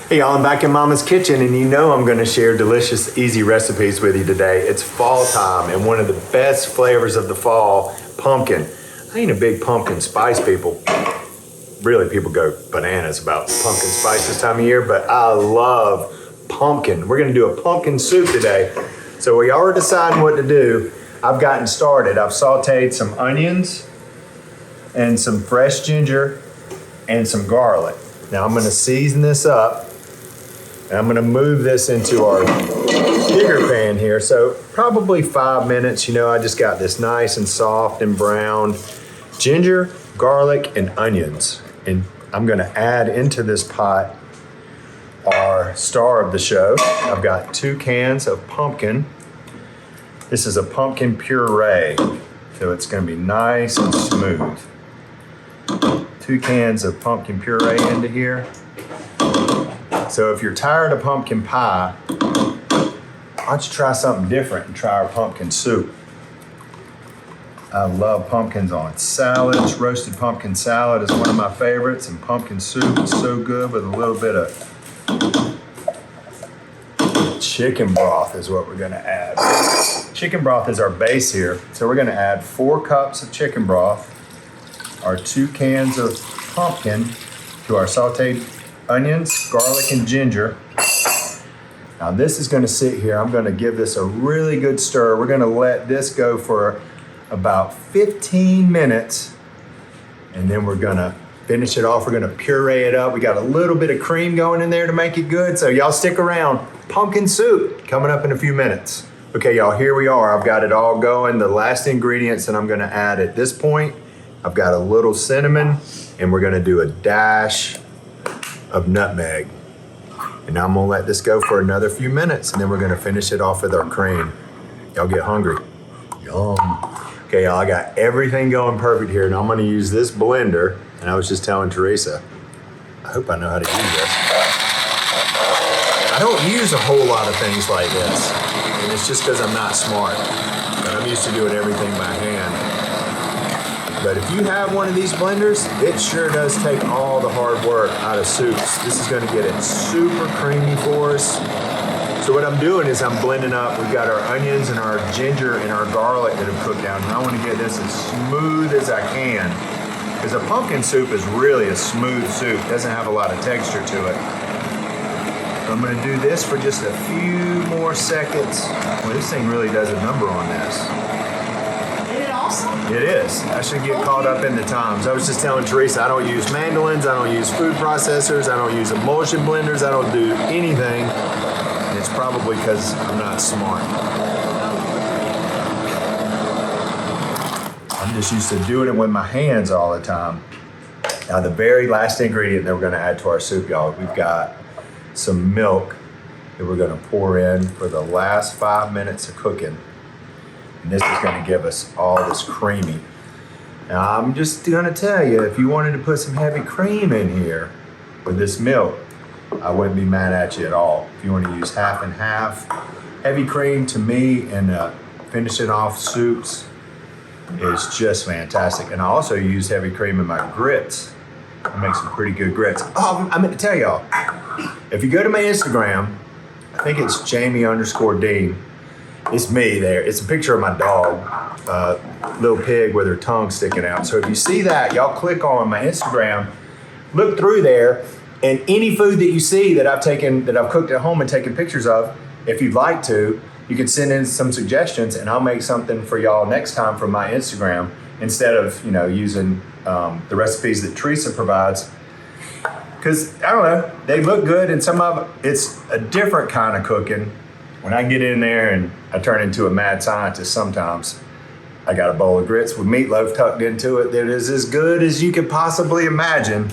Hey y'all, I'm back in Mama's kitchen and you know I'm gonna share delicious, easy recipes with you today. It's fall time and one of the best flavors of the fall, pumpkin. I ain't a big pumpkin spice people. Really, people go bananas about pumpkin spice this time of year, but I love pumpkin. We're gonna do a pumpkin soup today. So we are deciding what to do. I've gotten started. I've sauteed some onions and some fresh ginger and some garlic. Now I'm gonna season this up. And I'm gonna move this into our bigger pan here. So probably 5 minutes. You know, I just got this nice and soft and brown ginger, garlic, and onions. And I'm gonna add into this pot our star of the show. I've got 2 cans of pumpkin. This is a pumpkin puree. So it's gonna be nice and smooth. 2 cans of pumpkin puree into here. So if you're tired of pumpkin pie, why don't you try something different and try our pumpkin soup. I love pumpkins on salads. Roasted pumpkin salad is one of my favorites, and pumpkin soup is so good with a little bit of chicken broth is what we're gonna add. Chicken broth is our base here. So we're gonna add 4 cups of chicken broth, our 2 cans of pumpkin to our sauteed onions, garlic, and ginger. Now this is gonna sit here. I'm gonna give this a really good stir. We're gonna let this go for about 15 minutes, and then we're gonna finish it off. We're gonna puree it up. We got a little bit of cream going in there to make it good, so y'all stick around. Pumpkin soup coming up in a few minutes. Okay, y'all, here we are. I've got it all going. The last ingredients that I'm gonna add at this point, I've got a little cinnamon, and we're gonna do a dash of nutmeg. And now I'm gonna let this go for another few minutes, and then we're gonna finish it off with our cream. Y'all get hungry. Yum. Okay, y'all, I got everything going perfect here, and I'm gonna use this blender. And I was just telling Teresa, I hope I know how to use this. I don't use a whole lot of things like this, and it's just because I'm not smart. But I'm used to doing everything by hand. But if you have one of these blenders, it sure does take all the hard work out of soups. This is gonna get it super creamy for us. So what I'm doing is I'm blending up, we've got our onions and our ginger and our garlic that have cooked down, and I wanna get this as smooth as I can. Because a pumpkin soup is really a smooth soup. It doesn't have a lot of texture to it. So I'm gonna do this for just a few more seconds. Well, this thing really does a number on this. It is. I should get caught up in the times. I was just telling Teresa, I don't use mandolins, I don't use food processors, I don't use emulsion blenders, I don't do anything. And it's probably because I'm not smart. I'm just used to doing it with my hands all the time. Now the very last ingredient that we're gonna add to our soup, y'all, we've got some milk that we're gonna pour in for the last 5 minutes of cooking. And this is gonna give us all this creamy. Now I'm just gonna tell you, if you wanted to put some heavy cream in here with this milk, I wouldn't be mad at you at all. If you wanna use half and half, heavy cream to me and finishing off soups is just fantastic. And I also use heavy cream in my grits. I make some pretty good grits. Oh, I meant to tell y'all, if you go to my Instagram, I think it's Jamie_Deen. It's me there. It's a picture of my dog, little pig with her tongue sticking out. So if you see that, y'all click on my Instagram, look through there, and any food that you see that I've cooked at home and taken pictures of, if you'd like to, you can send in some suggestions and I'll make something for y'all next time from my Instagram instead of, using the recipes that Teresa provides. Because, I don't know, they look good, and some of it's a different kind of cooking. When I get in there and I turn into a mad scientist sometimes, I got a bowl of grits with meatloaf tucked into it that is as good as you could possibly imagine.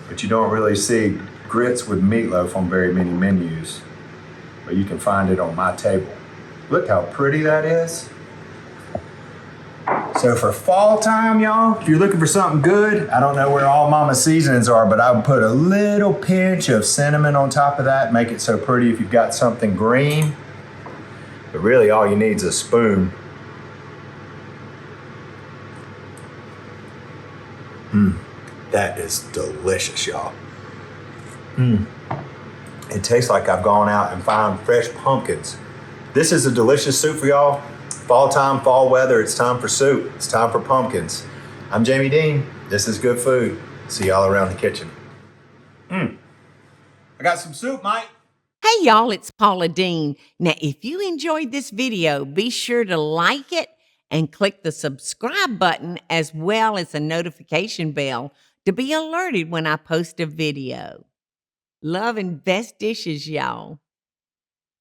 But you don't really see grits with meatloaf on very many menus. But you can find it on my table. Look how pretty that is. So for fall time, y'all, if you're looking for something good, I don't know where all Mama's seasonings are, but I would put a little pinch of cinnamon on top of that, make it so pretty if you've got something green. But really all you need is a spoon. That is delicious, y'all. It tastes like I've gone out and found fresh pumpkins. This is a delicious soup for y'all. Fall time, fall weather, it's time for soup. It's time for pumpkins. I'm Jamie Dean. This is good food. See y'all around the kitchen. I got some soup, Mike. Hey y'all, it's Paula Deen. Now, if you enjoyed this video, be sure to like it and click the subscribe button as well as the notification bell to be alerted when I post a video. Love and best dishes, y'all.